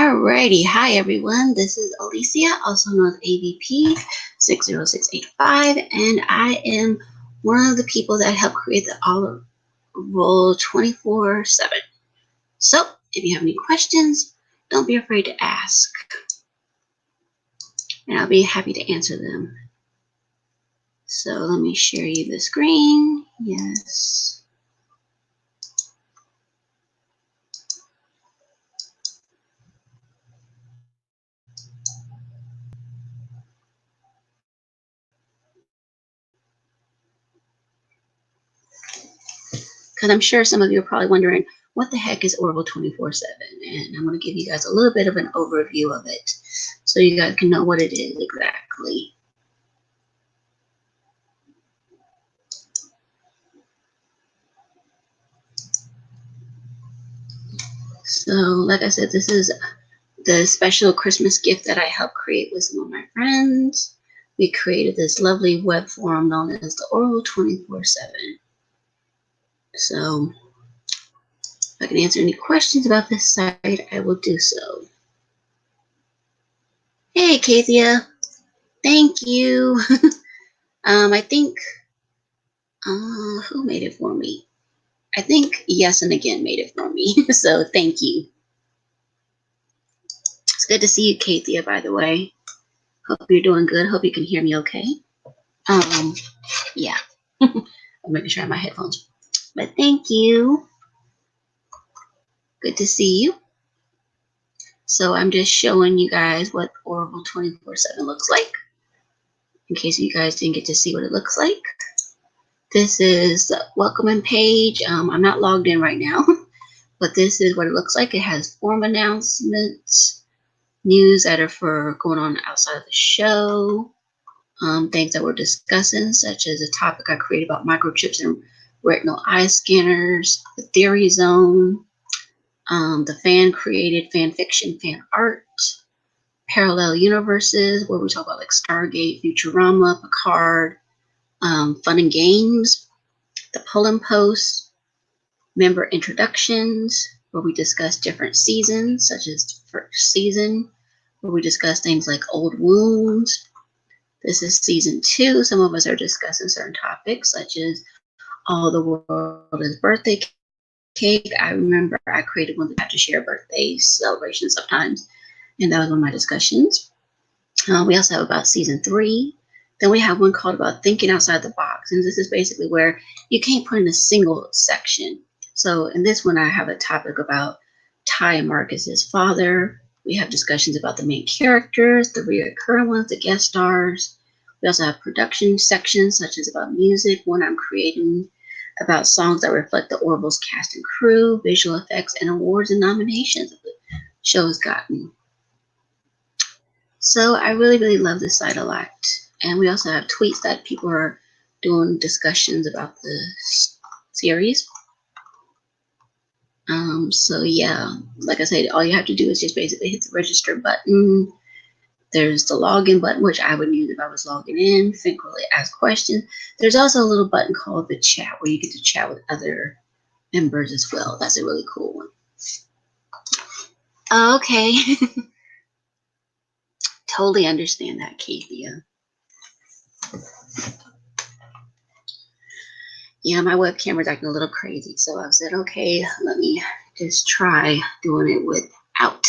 Alrighty, hi everyone. This is Alicia, also known as AVP 60685, and I am one of the people that help create the Orville 24/7. So, if you have any questions, don't be afraid to ask, and I'll be happy to answer them. So, let me share you the screen. Yes. Because I'm sure some of you are probably wondering, what the heck is Orville 24/7? And I'm going to give you guys a little bit of an overview of it so you guys can know what it is exactly. So, like I said, this is the special Christmas gift that I helped create with some of my friends. We created this lovely web forum known as the Orville 24/7. So, if I can answer any questions about this site, I will do so. Hey, Kathia. Thank you. I think, who made it for me? I think Yes and Again made it for me. So, thank you. It's good to see you, Kathia, by the way. Hope you're doing good. Hope you can hear me okay. Yeah. I'm making sure I have my headphones. But thank you. Good to see you. So I'm just showing you guys what Orville 24/7 looks like, in case you guys didn't get to see what it looks like. This is the welcoming page. I'm not logged in right now, but this is what it looks like. It has forum announcements, news that are for going on outside of the show, things that we're discussing, such as a topic I created about microchips and retinal eye scanners, the theory zone, the fan-created fan fiction, fan art, parallel universes, where we talk about like Stargate, Futurama, Picard, fun and games, the pull and post, member introductions, where we discuss different seasons, such as the first season, where we discuss things like old wounds. This is season 2. Some of us are discussing certain topics, such as all the world is birthday cake. I remember I created one that had to share birthday celebrations sometimes, and that was one of my discussions. We also have about season 3. Then we have one called about thinking outside the box, and this is basically where you can't put in a single section. So in this one, I have a topic about Ty and Marcus's father. We have discussions about the main characters, the recurring ones, the guest stars. We also have production sections, such as about music, one I'm creating about songs that reflect the Orville's cast and crew, visual effects, and awards and nominations that the show has gotten. So I really, really love this site a lot. And we also have tweets that people are doing discussions about the series. So yeah, like I said, all you have to do is just basically hit the register button. There's the login button, which I would use if I was logging in, frequently ask questions. There's also a little button called the chat where you get to chat with other members as well. That's a really cool one. Okay. Totally understand that, Kathia. Yeah, my web camera's acting a little crazy, so I said, okay, let me just try doing it without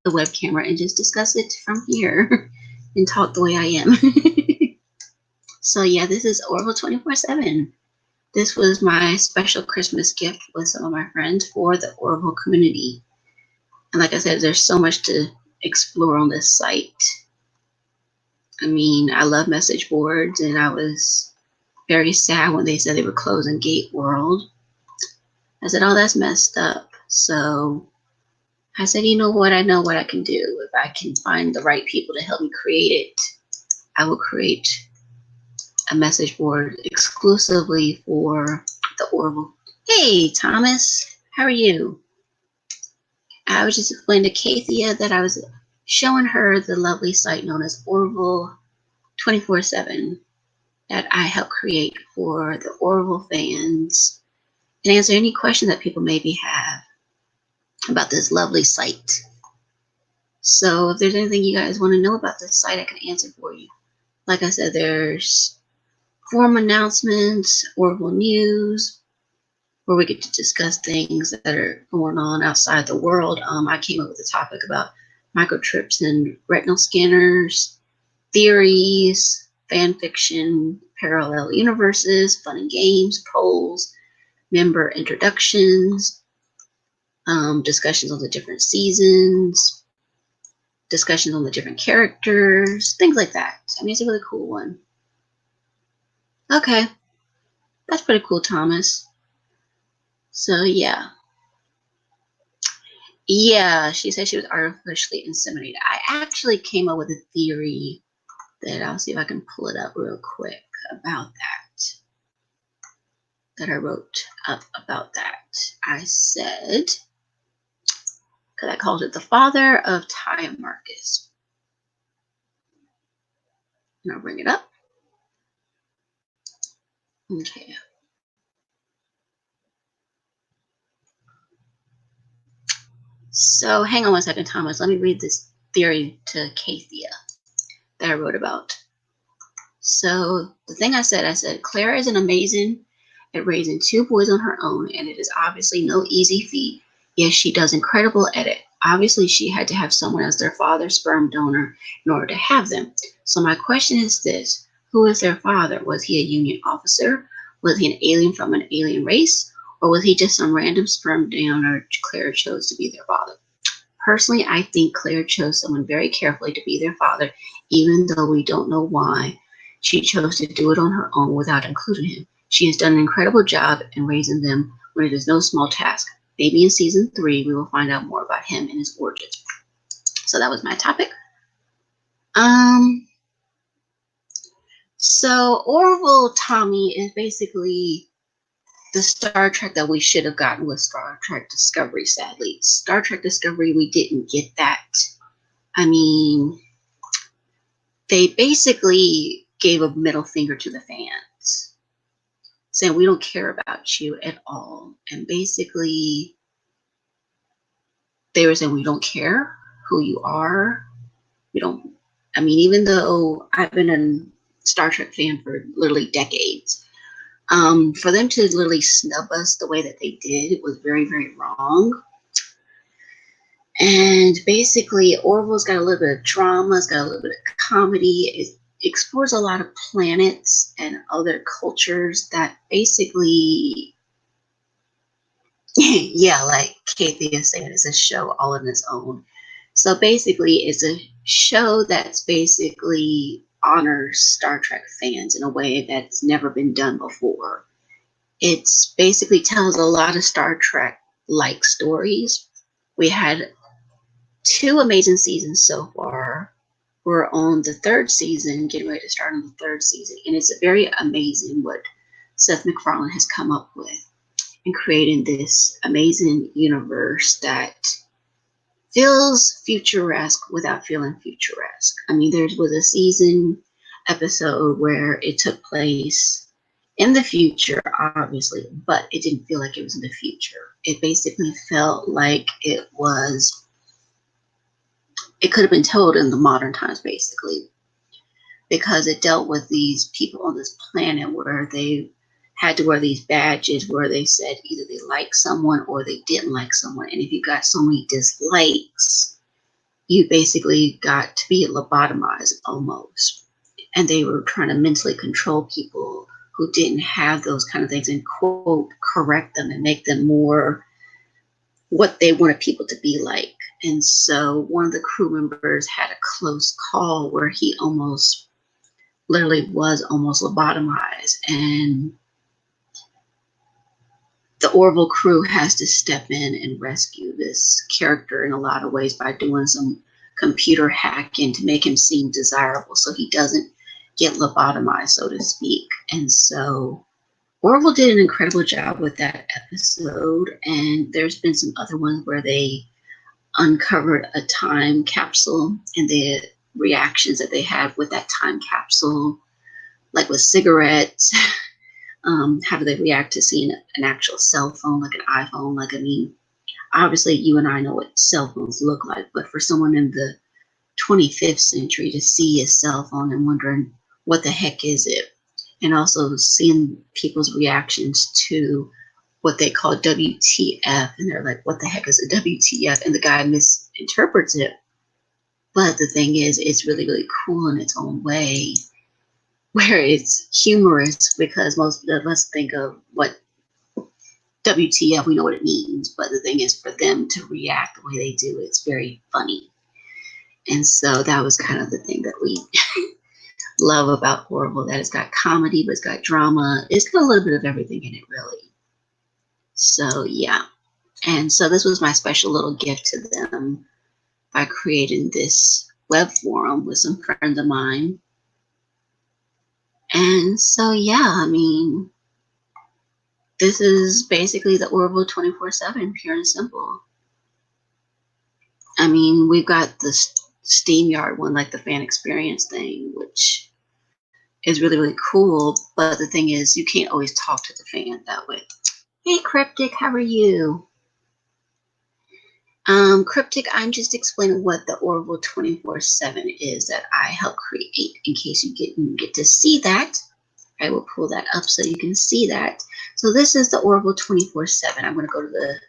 the web camera and just discuss it from here and talk the way I am. So yeah, this is Orville 24/7. This was my special Christmas gift with some of my friends for the Orville community. And like I said, there's so much to explore on this site. I mean, I love message boards, and I was very sad when they said they were closing Gate World. I said, oh, that's messed up. So I said, you know what? I know what I can do. If I can find the right people to help me create it, I will create a message board exclusively for the Orville. Hey, Thomas, how are you? I was just explaining to Kathia that I was showing her the lovely site known as Orville 24/7 that I helped create for the Orville fans and answer any question that people maybe have about this lovely site. So if there's anything you guys want to know about this site, I can answer for you. Like I said, there's forum announcements, Orville news, where we get to discuss things that are going on outside the world. I came up with a topic about microchips and retinal scanners, theories, fan fiction, parallel universes, fun and games, polls, member introductions, discussions on the different seasons, discussions on the different characters, things like that. I mean, it's a really cool one. Okay, that's pretty cool, Thomas. So yeah. Yeah, she said she was artificially inseminated. I actually came up with a theory that I'll see if I can pull it up real quick about that I wrote up about that. I said, because I called it the father of Ty Marcus. And I'll bring it up. Okay. So hang on one second, Thomas. Let me read this theory to Kathia that I wrote about. So the thing I said, Clara is an amazing at raising two boys on her own, and it is obviously no easy feat. Yes, she does incredible at it. Obviously, she had to have someone as their father's sperm donor in order to have them. So my question is this: who is their father? Was he a Union officer? Was he an alien from an alien race? Or was he just some random sperm donor Clara chose to be their father? Personally, I think Claire chose someone very carefully to be their father, even though we don't know why she chose to do it on her own without including him. She has done an incredible job in raising them when it is no small task. Maybe in season 3, we will find out more about him and his origins. So that was my topic. So Orville Tommy is basically the Star Trek that we should have gotten with Star Trek Discovery, sadly. Star Trek Discovery, we didn't get that. I mean, they basically gave a middle finger to the fans, saying we don't care about you at all. And basically, they were saying we don't care who you are. We don't, I mean, even though I've been a Star Trek fan for literally decades, for them to literally snub us the way that they did was very, very wrong. And basically, Orville's got a little bit of drama, it's got a little bit of comedy. It explores a lot of planets and other cultures that basically, yeah, like Kathy is saying, it's a show all on its own. So basically, it's a show that's basically honors Star Trek fans in a way that's never been done before. It's basically tells a lot of Star Trek-like stories. We had 2 amazing seasons so far. We're on the 3rd season, getting ready to start on the 3rd season, and it's very amazing what Seth MacFarlane has come up with in creating this amazing universe that feels futuresque without feeling futuresque. I mean, there was a season episode where it took place in the future, obviously, but it didn't feel like it was in the future. It basically felt like it could have been told in the modern times, basically, because it dealt with these people on this planet where they had to wear these badges where they said either they liked someone or they didn't like someone. And if you got so many dislikes, you basically got to be lobotomized almost. And they were trying to mentally control people who didn't have those kind of things and, quote, correct them and make them more what they wanted people to be like. And so one of the crew members had a close call where he almost literally was almost lobotomized, and the Orville crew has to step in and rescue this character in a lot of ways by doing some computer hacking to make him seem desirable so he doesn't get lobotomized, so to speak. And so Orville did an incredible job with that episode, and there's been some other ones where they uncovered a time capsule and the reactions that they had with that time capsule, like with cigarettes. How do they react to seeing an actual cell phone, like an iPhone? Like, I mean, obviously you and I know what cell phones look like, but for someone in the 25th century to see a cell phone and wondering what the heck is it, and also seeing people's reactions to what they call WTF, and they're like, what the heck is a WTF? And the guy misinterprets it. But the thing is, it's really, really cool in its own way, where it's humorous because most of us think of what WTF, we know what it means. But the thing is, for them to react the way they do, it's very funny. And so that was kind of the thing that we love about Orville, that it's got comedy, but it's got drama. It's got a little bit of everything in it, really. So, yeah. And so this was my special little gift to them by creating this web forum with some friends of mine. And so, yeah, I mean, this is basically the Orville 24/7, pure and simple. I mean, we've got the SteamYard one, like the fan experience thing, which is really, really cool. But the thing is, you can't always talk to the fan that way. Hey, Cryptic, how are you? Cryptic, I'm just explaining what the Orville 24/7 is that I helped create. In case you didn't get to see that, I will pull that up so you can see that. So this is the Orville 24/7. I'm going to go to the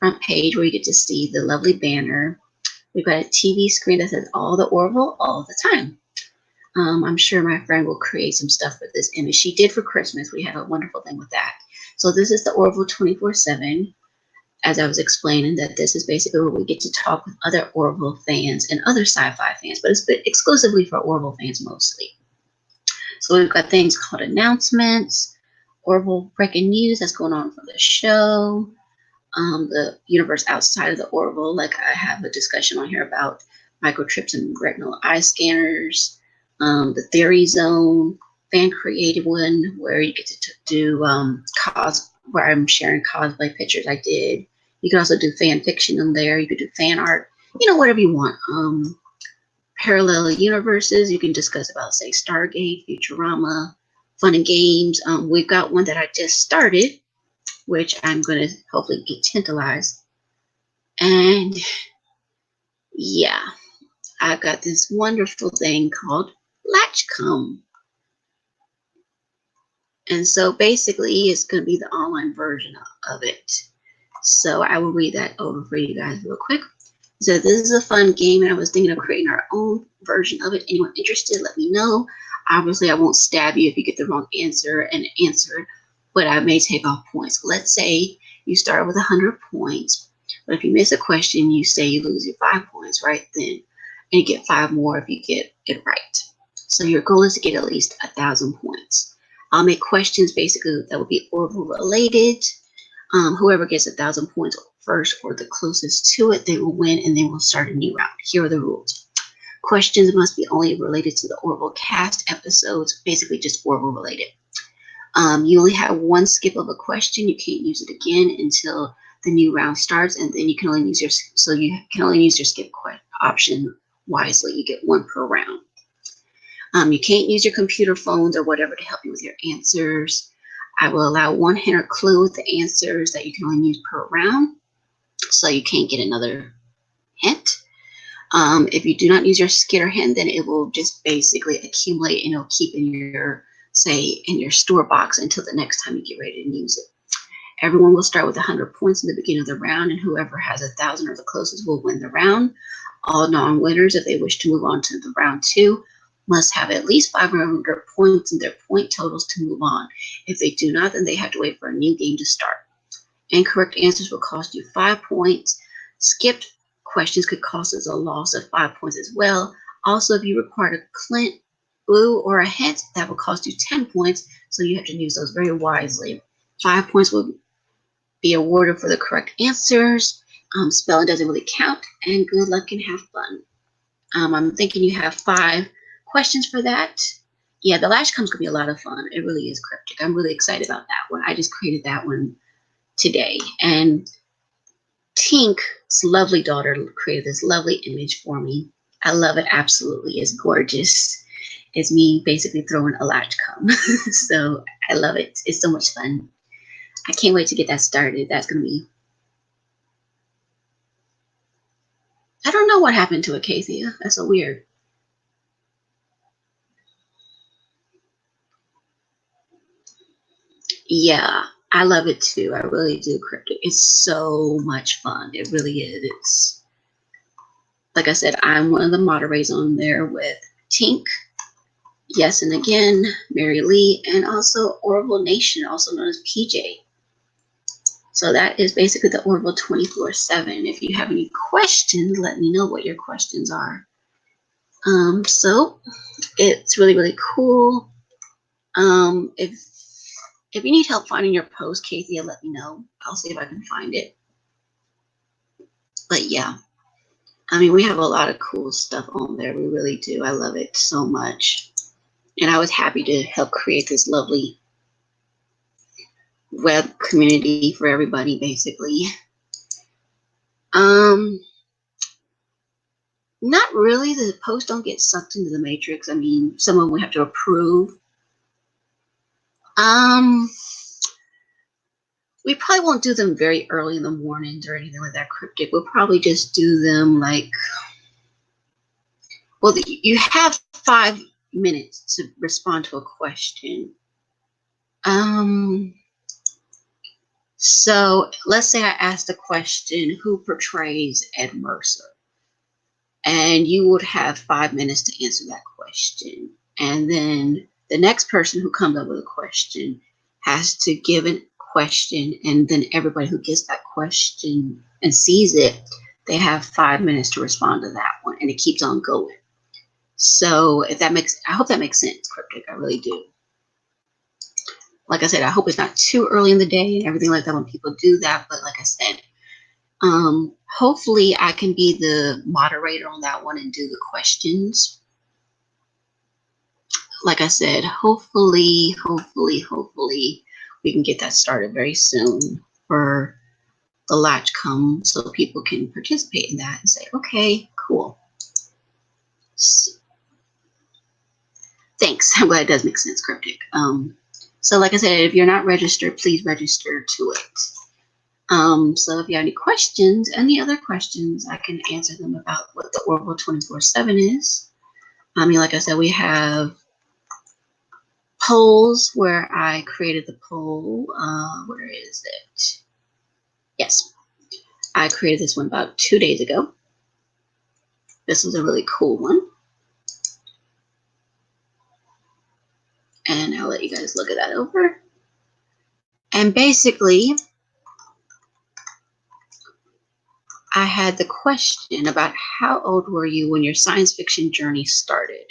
front page where you get to see the lovely banner. We've got a TV screen that says all the Orville all the time. I'm sure my friend will create some stuff with this image. She did for Christmas. We had a wonderful thing with that. So this is the Orville 24/7. As I was explaining, that this is basically where we get to talk with other Orville fans and other sci-fi fans, but it's exclusively for Orville fans mostly. So we've got things called announcements, Orville breaking news that's going on for the show, the universe outside of the Orville, like I have a discussion on here about microchips and retinal eye scanners, the theory zone, fan created one where you get to do where I'm sharing cosplay pictures I did. You can also do fan fiction in there. You could do fan art, whatever you want. Parallel universes, you can discuss about, say, Stargate, Futurama, fun and games. We've got one that I just started, which I'm going to hopefully get tantalized. And yeah, I've got this wonderful thing called Latchcom. And so basically it's going to be the online version of it. So I will read that over for you guys real quick. So this is a fun game, and I was thinking of creating our own version of it. Anyone interested, let me know. Obviously, I won't stab you if you get the wrong answer and answer, but I may take off points. Let's say you start with 100 points, but if you miss a question, you say you lose your 5 points right then, and you get 5 more if you get it right. So your goal is to get at least 1,000 points. I'll make questions basically that will be Orville related. Whoever gets 1,000 points first or the closest to it, they will win, and then we'll start a new round. Here are the rules. Questions must be only related to the Orville cast episodes, basically just Orville related. You only have one skip of a question. You can't use it again until the new round starts, and then you can only use your skip option wisely. You get one per round. You can't use your computer, phones, or whatever to help you with your answers. I will allow one hint or clue with the answers that you can only use per round, so you can't get another hint. If you do not use your skit or hint, then it will just basically accumulate, and it'll keep in your store box until the next time you get ready to use it. Everyone will start with 100 points in the beginning of the round, and whoever has 1,000 or the closest will win the round. All non-winners, if they wish to move on to the round 2, must have at least 500 points in their point totals to move on. If they do not, then they have to wait for a new game to start. Incorrect answers will cost you 5 points. Skipped questions could cost us a loss of 5 points as well. Also, if you require a clue or a hint, that will cost you 10 points, so you have to use those very wisely. 5 points will be awarded for the correct answers. Spelling doesn't really count, and good luck and have fun. I'm thinking you have 5 questions for that. Yeah, the Latchcom's gonna be a lot of fun. It really is cryptic. I'm really excited about that one. I just created that one today, and Tink's lovely daughter created this lovely image for me. I love it absolutely. It's gorgeous. It's me basically throwing a Latchcom. So I love it. It's so much fun. I can't wait to get that started. That's gonna be I don't know what happened to Acacia. That's so weird. Yeah, I love it too. I really do, Cryptic. It's so much fun. It really is. It's like I said, I'm one of the moderators on there with Tink, Yes and Again, Mary Lee, and also Orville Nation, also known as PJ. So that is basically the Orville 24/7. If you have any questions, let me know what your questions are. So it's really, really cool. If you need help finding your post, Casey, let me know. I'll see if I can find it. But yeah, I mean, we have a lot of cool stuff on there. We really do. I love it so much. And I was happy to help create this lovely web community for everybody, basically. Not really. The posts don't get sucked into the matrix. I mean, someone would have to approve. We probably won't do them very early in the mornings or anything like that, Cryptic. We'll probably just do them like, well, you have 5 minutes to respond to a question. So let's say I asked the question, who portrays Ed Mercer? And you would have 5 minutes to answer that question. And then the next person who comes up with a question has to give a question, and then everybody who gets that question and sees it, they have 5 minutes to respond to that one, and it keeps on going. So if that makes, I hope that makes sense, Cryptic. I really do. Like I said, I hope it's not too early in the day and everything like that when people do that. But like I said, hopefully I can be the moderator on that one and do the questions. Like I said, hopefully we can get that started very soon for the latch come so people can participate in that and say, okay, cool. So, thanks. I'm glad it does make sense, Cryptic. So like I said, if you're not registered, please register to it. So if you have any questions, any other questions, I can answer them about what the Orville 24/7 is. I mean, like I said, we have polls where I created the poll. Where is it? Yes, I created this one about 2 days ago. This is a really cool one. And I'll let you guys look at that over. And basically, I had the question about how old were you when your science fiction journey started?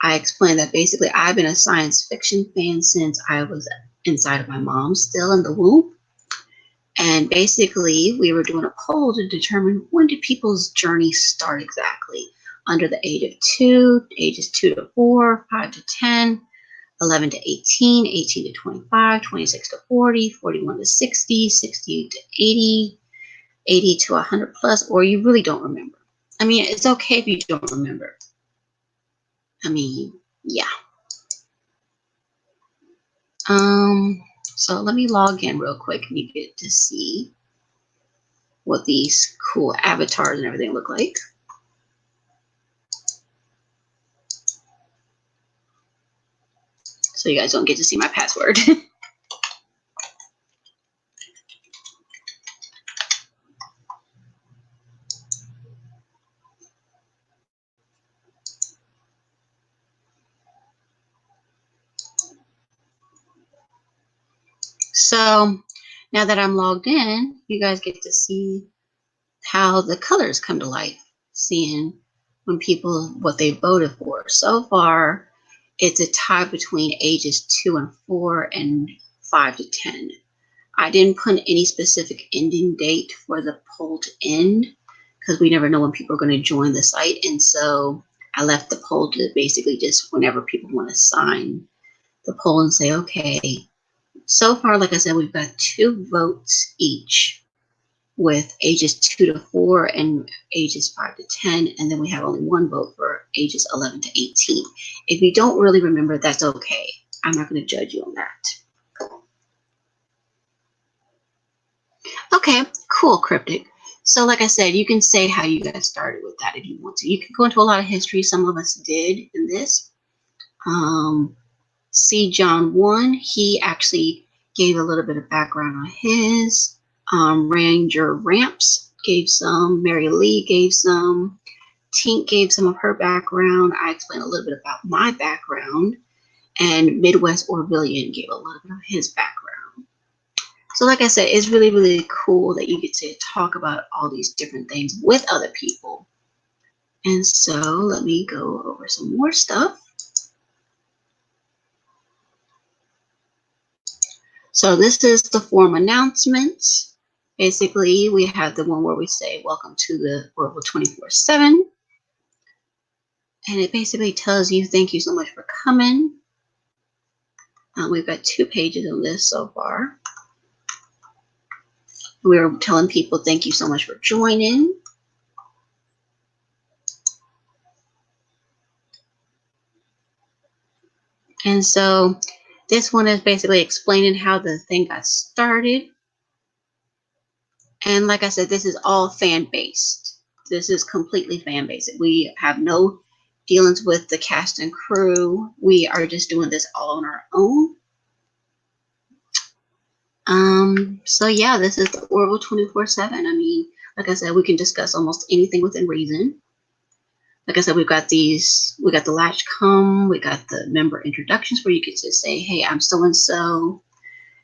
I explained that basically I've been a science fiction fan since I was inside of my mom, still in the womb. And basically, we were doing a poll to determine when did people's journey start exactly. Under the age of 2, ages 2 to 4, 5 to 10, 11 to 18, 18 to 25, 26 to 40, 41 to 60, 60 to 80, 80 to 100 plus, or you really don't remember. I mean, it's okay if you don't remember. I mean, yeah. So let me log in real quick and you get to see what these cool avatars and everything look like. So you guys don't get to see my password. So now that I'm logged in, you guys get to see how the colors come to life, seeing when people, what they voted for. So far, it's a tie between ages 2 and 4 and 5 to 10. I didn't put any specific ending date for the poll to end because we never know when people are going to join the site. And so I left the poll to basically just whenever people want to sign the poll and say, okay. So far, like I said, we've got 2 votes each with ages 2 to 4 and ages 5 to 10. And then we have only 1 vote for ages 11 to 18. If you don't really remember, that's okay. I'm not going to judge you on that. Okay, cool, Cryptic. So like I said, you can say how you got started with that if you want to. You can go into a lot of history. Some of us did in this. C. John 1, he actually gave a little bit of background on his. Ranger Ramps gave some. Mary Lee gave some. Tink gave some of her background. I explained a little bit about my background. And Midwest Orvillian gave a little bit of his background. So like I said, it's really, really cool that you get to talk about all these different things with other people. And so let me go over some more stuff. So this is the form announcements. Basically, we have the one where we say, welcome to the Orville 24/7. And it basically tells you, thank you so much for coming. We've got 2 pages on this so far. We're telling people, thank you so much for joining. And so this one is basically explaining how the thing got started. And like I said, this is all fan-based. This is completely fan-based. We have no dealings with the cast and crew. We are just doing this all on our own. So yeah, this is the Orville 24/7. I mean, like I said, we can discuss almost anything within reason. Like I said, we got the latch come, we got the member introductions where you get to say, hey, I'm so-and-so.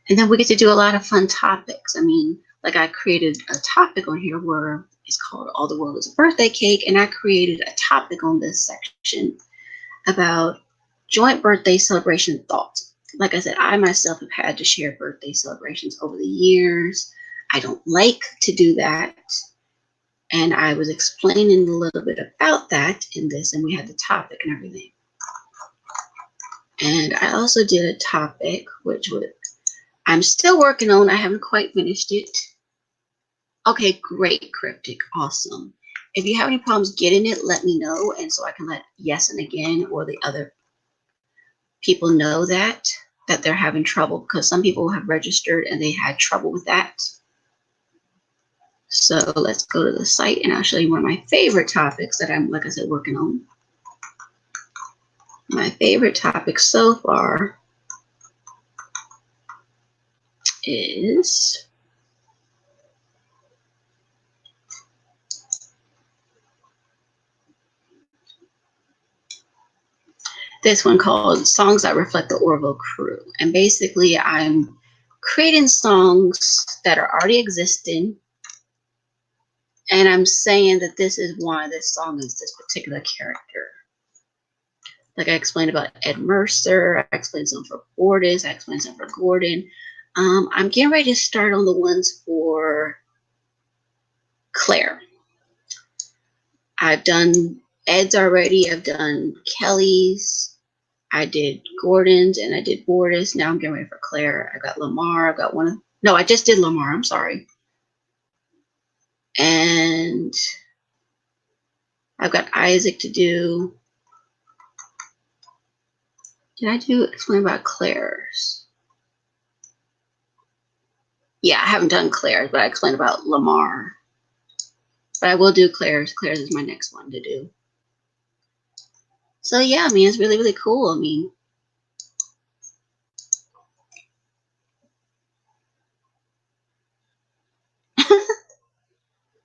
And then we get to do a lot of fun topics. I mean, like I created a topic on here where it's called All the World is a Birthday Cake. And I created a topic on this section about joint birthday celebration thoughts. Like I said, I myself have had to share birthday celebrations over the years. I don't like to do that. And I was explaining a little bit about that in this, and we had the topic and everything. And I also did a topic, which I'm still working on. I haven't quite finished it. Okay, great, Cryptic, awesome. If you have any problems getting it, let me know, and so I can let Yes and Again or the other people know that they're having trouble, because some people have registered and they had trouble with that. So let's go to the site and I'll show you one of my favorite topics that I'm, like I said, working on. My favorite topic so far is this one called Songs That Reflect the Orville Crew. And basically I'm creating songs that are already existing, and I'm saying that this is why this song is this particular character. Like I explained about Ed Mercer, I explained some for Bordis, I explained some for Gordon. I'm getting ready to start on the ones for Claire. I've done Ed's already, I've done Kelly's, I did Gordon's, and I did Bordis. Now I'm getting ready for Claire. I got Lamar, I've got one of, no, I just did Lamar, I'm sorry. And I've got Isaac to do. Did I explain about Claire's? Yeah, I haven't done Claire's, but I explained about Lamar. But I will do Claire's. Claire's is my next one to do. So yeah, I mean, it's really, really cool. I mean,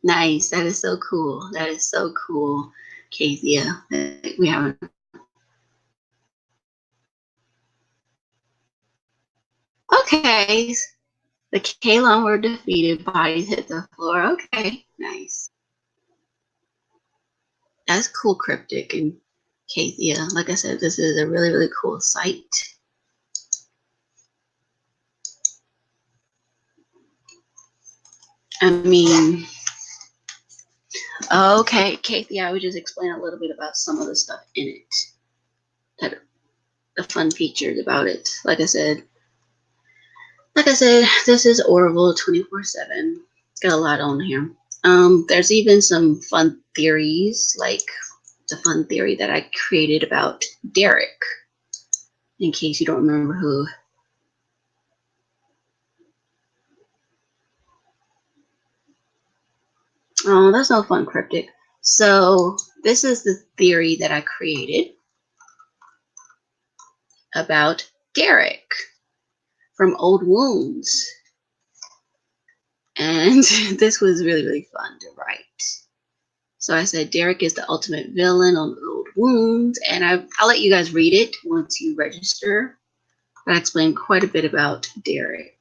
nice. That is so cool. That is so cool, Kathia. We haven't. Okay. The Kalon were defeated. Bodies hit the floor. Okay. Nice. That's cool, Cryptic and Kathia. Like I said, this is a really, really cool site. I mean, okay, Kathia, I would just explain a little bit about some of the stuff in it. That the fun features about it. Like I said, this is Orville 24/7. It's got a lot on here. There's even some fun theories, like the fun theory that I created about Derek, in case you don't remember who. Oh, that's no fun, Cryptic. So this is the theory that I created about Derek from Old Wounds. And this was really, really fun to write. So I said Derek is the ultimate villain on Old Wounds, and I'll let you guys read it once you register. But I explained quite a bit about Derek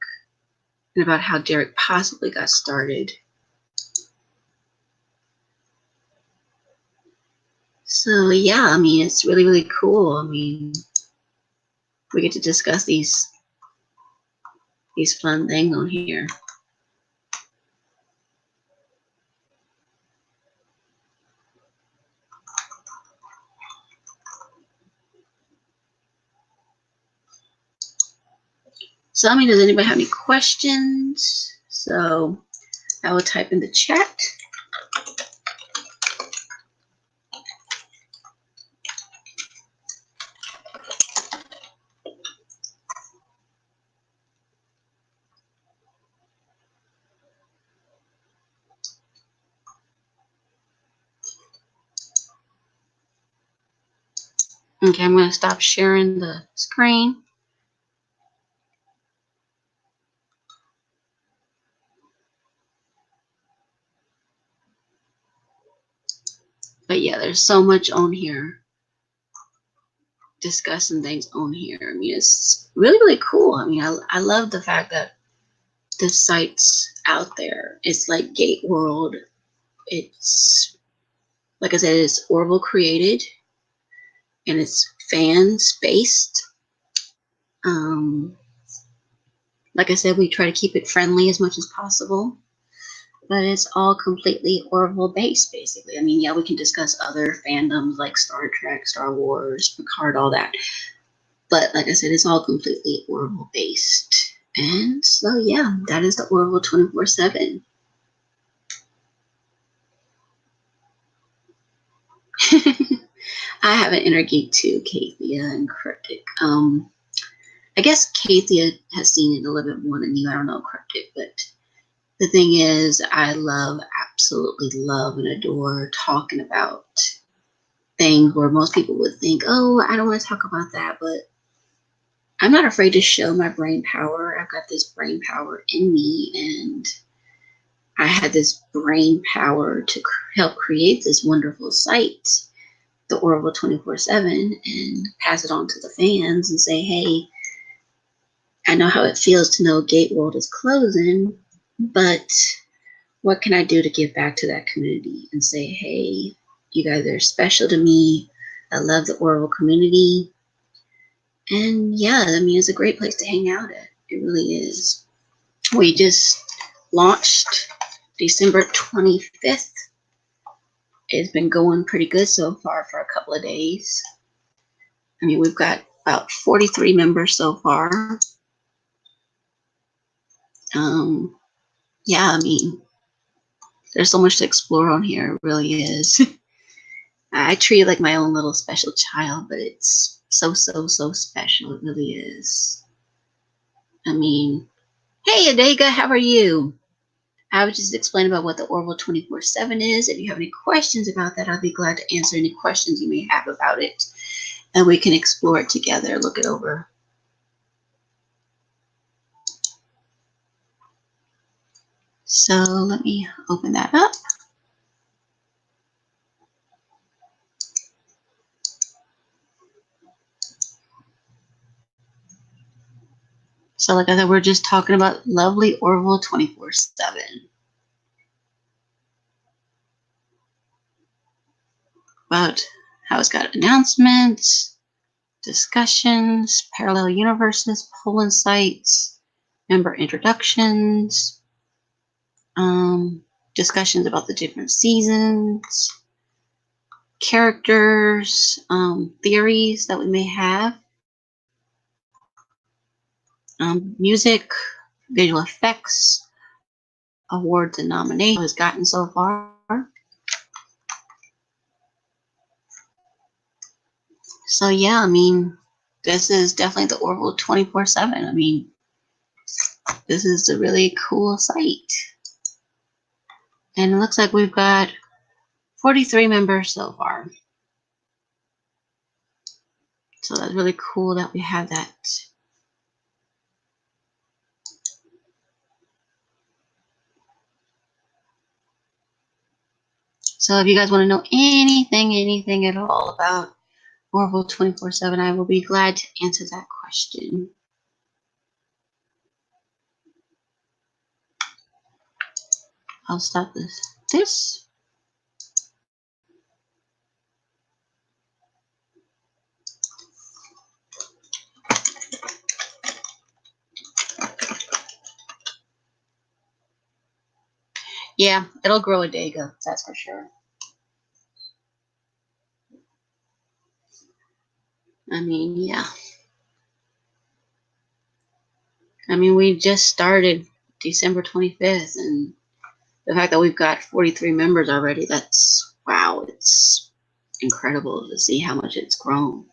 and about how Derek possibly got started. So yeah, I mean, it's really, really cool. I mean, we get to discuss these fun things on here. So I mean, does anybody have any questions? So I will type in the chat. Okay, I'm going to stop sharing the screen. But yeah, there's so much on here, discussing things on here. I mean, it's really, really cool. I mean, I love the fact that the site's out there. It's like Gate World. It's, like I said, it's Orville created, and it's fans based. Like I said, we try to keep it friendly as much as possible, but it's all completely Orville based, basically. I mean, yeah, we can discuss other fandoms like Star Trek, Star Wars, Picard, all that, but like I said, it's all completely Orville based. And so, yeah, that is the Orville 24/7. I have an inner geek too, Kathia and Cryptic. I guess Kathia has seen it a little bit more than you. I don't know, Cryptic, but the thing is, I absolutely love and adore talking about things where most people would think, oh, I don't want to talk about that, but I'm not afraid to show my brain power. I've got this brain power in me, and I had this brain power to help create this wonderful site, the Orville 24/7, and pass it on to the fans and say, hey, I know how it feels to know Gate World is closing, but what can I do to give back to that community and say, hey, you guys are special to me. I love the Orville community. And yeah, I mean, it's a great place to hang out at. It really is. We just launched December 25th. It's been going pretty good so far for a couple of days. I mean, we've got about 43 members so far. Yeah, I mean, there's so much to explore on here. It really is. I treat it like my own little special child, but it's so, so, so special. It really is. I mean, hey, Adega, how are you? I was just explaining about what the Orville 24/7 is. If you have any questions about that, I'll be glad to answer any questions you may have about it. And we can explore it together, look it over. So let me open that up. So like I said, we're just talking about lovely Orville 24/7. About how it's got announcements, discussions, parallel universes, polling sites, member introductions, discussions about the different seasons, characters, theories that we may have, music, visual effects, awards and nominations has gotten so far. So yeah, I mean, this is definitely the Orville 24/7. I mean, this is a really cool site. And it looks like we've got 43 members so far. So that's really cool that we have that. So if you guys want to know anything at all about Orville 24/7, I will be glad to answer that question. I'll stop this. Yeah, it'll grow a Dago, that's for sure. I mean, yeah. I mean, we just started December 25th, and the fact that we've got 43 members already, that's, wow, it's incredible to see how much it's grown.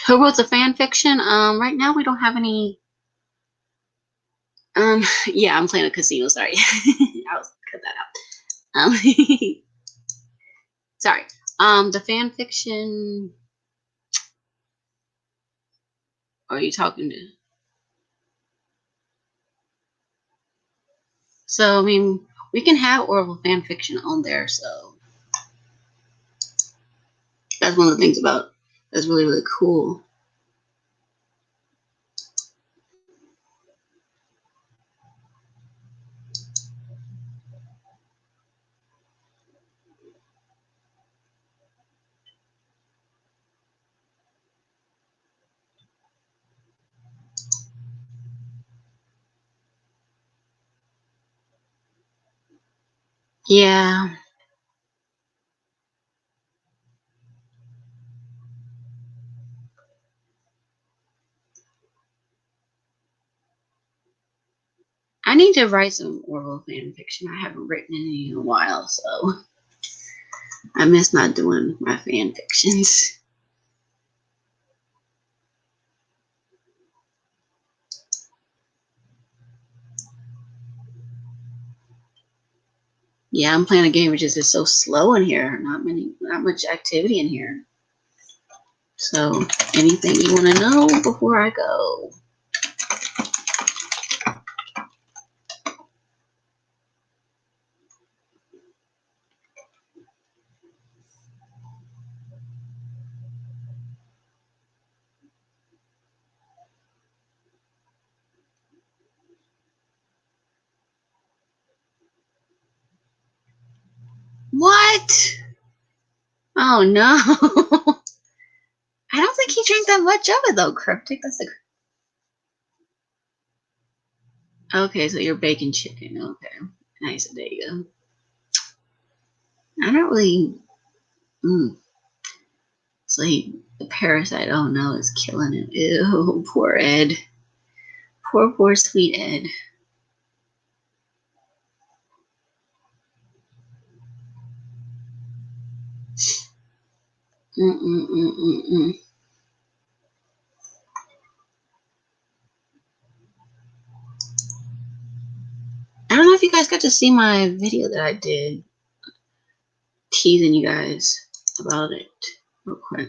Who wrote the fan fiction? Right now we don't have any. Yeah, I'm playing a casino. Sorry, I'll cut that out. Sorry. The fan fiction. Are you talking to? So I mean, we can have Orville fan fiction on there. So that's one of the things about that's really cool. Yeah. I need to write some Orville fan fiction. I haven't written any in a while, so I miss not doing my fan fictions. Yeah, I'm playing a game which is just so slow in here. Not much activity in here. So, anything you want to know before I go? What? Oh no. I don't think he drink that much of it though, Cryptic. That's the. Okay, so you're baking chicken. Okay, nice. There you go. I don't really. It's like the parasite. Oh no, is killing it. Ew, poor Ed. Poor sweet Ed. Mm-mm-mm-mm-mm. I don't know if you guys got to see my video that I did teasing you guys about it real quick.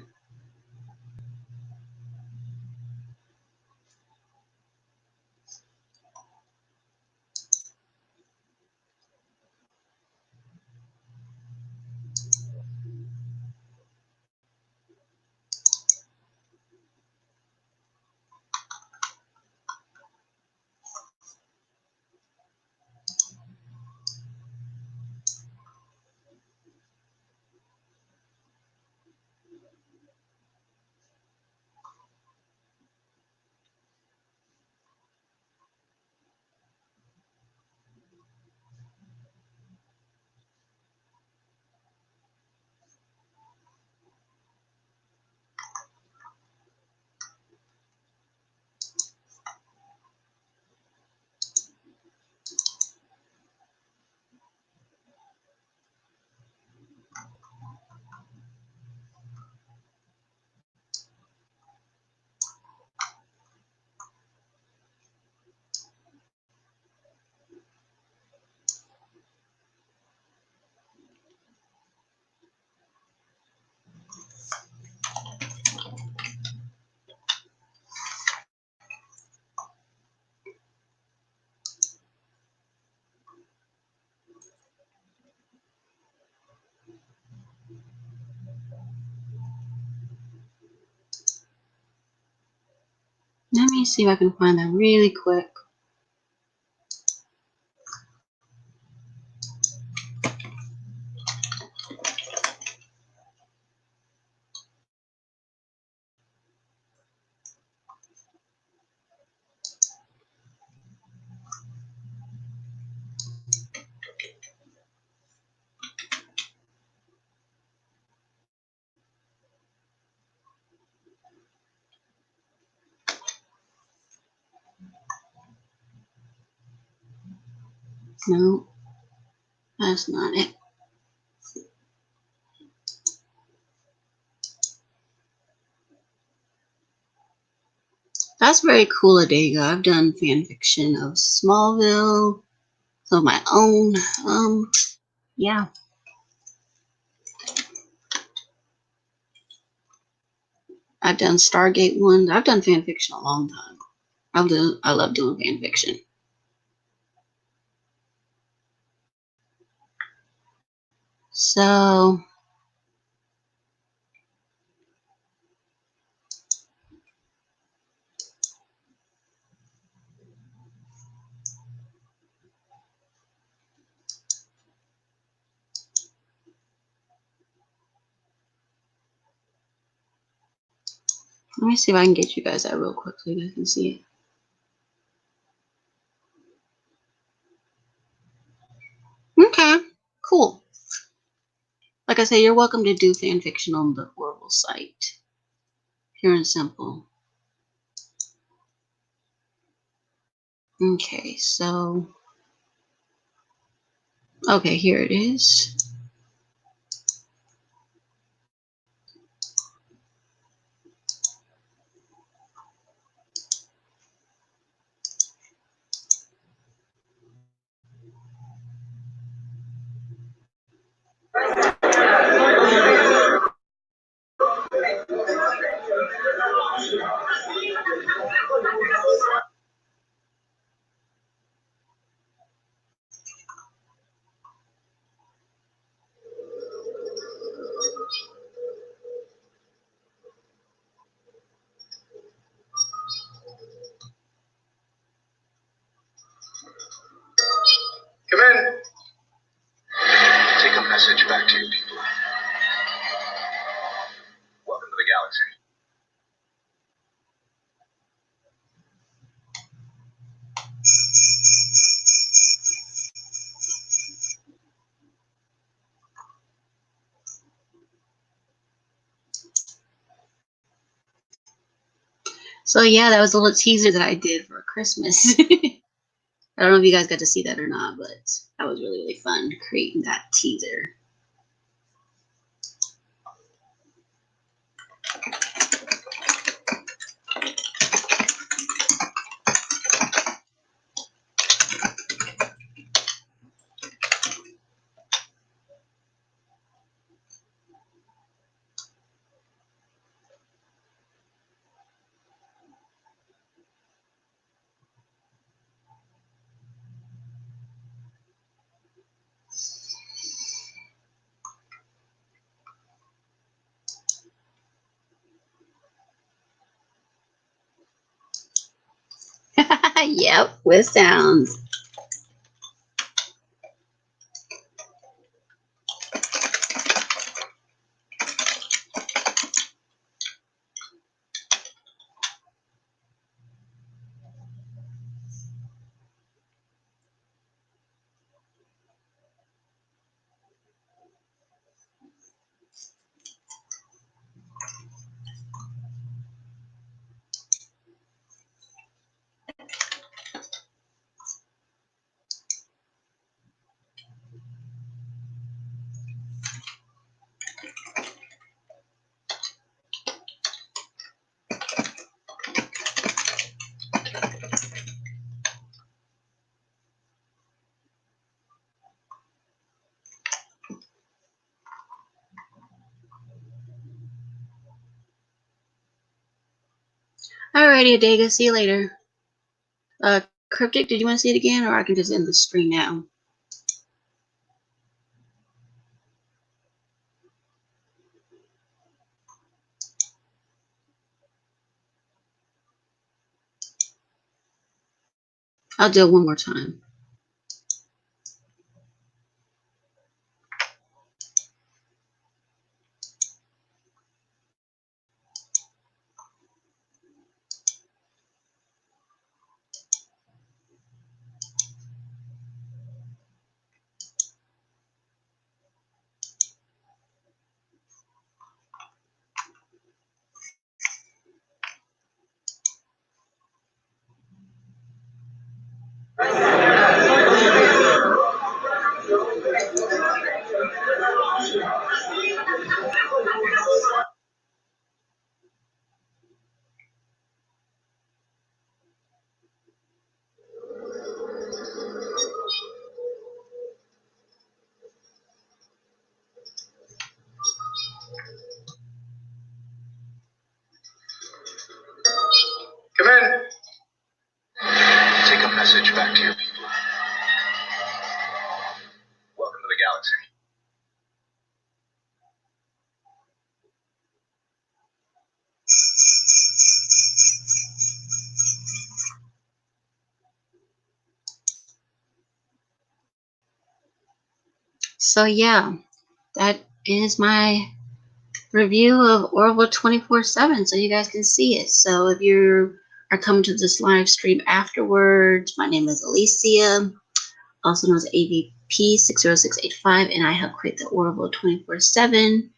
Let me see if I can find that really quick. No, that's not it. That's very cool, Adega. I've done fan fiction of Smallville, of my own. Yeah. I've done Stargate ones. I've done fan fiction a long time. I love doing fan fiction. So let me see if I can get you guys that real quick so you guys can see it. Okay, cool. Like I say, you're welcome to do fan fiction on the Orville site. Pure and simple. Okay, so okay, here it is. So yeah, that was a little teaser that I did for Christmas. I don't know if you guys got to see that or not, but that was really, really fun creating that teaser. Yep, with sounds. Alrighty, Adega, see you later. Cryptic, did you want to see it again, or I can just end the stream now? I'll do it one more time. Come in. Take a message back to your people. Welcome to the galaxy. So yeah, that is my review of Orville 24/7, so you guys can see it. So if you are coming to this live stream afterwards, my name is Alicia, also known as AVP 60685, and I help create the Orville 24/7,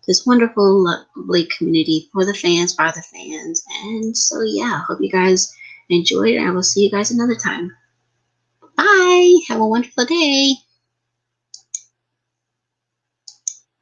this wonderful, lovely community for the fans, by the fans. And so yeah, hope you guys enjoyed, and I will see you guys another time. Bye. Have a wonderful day.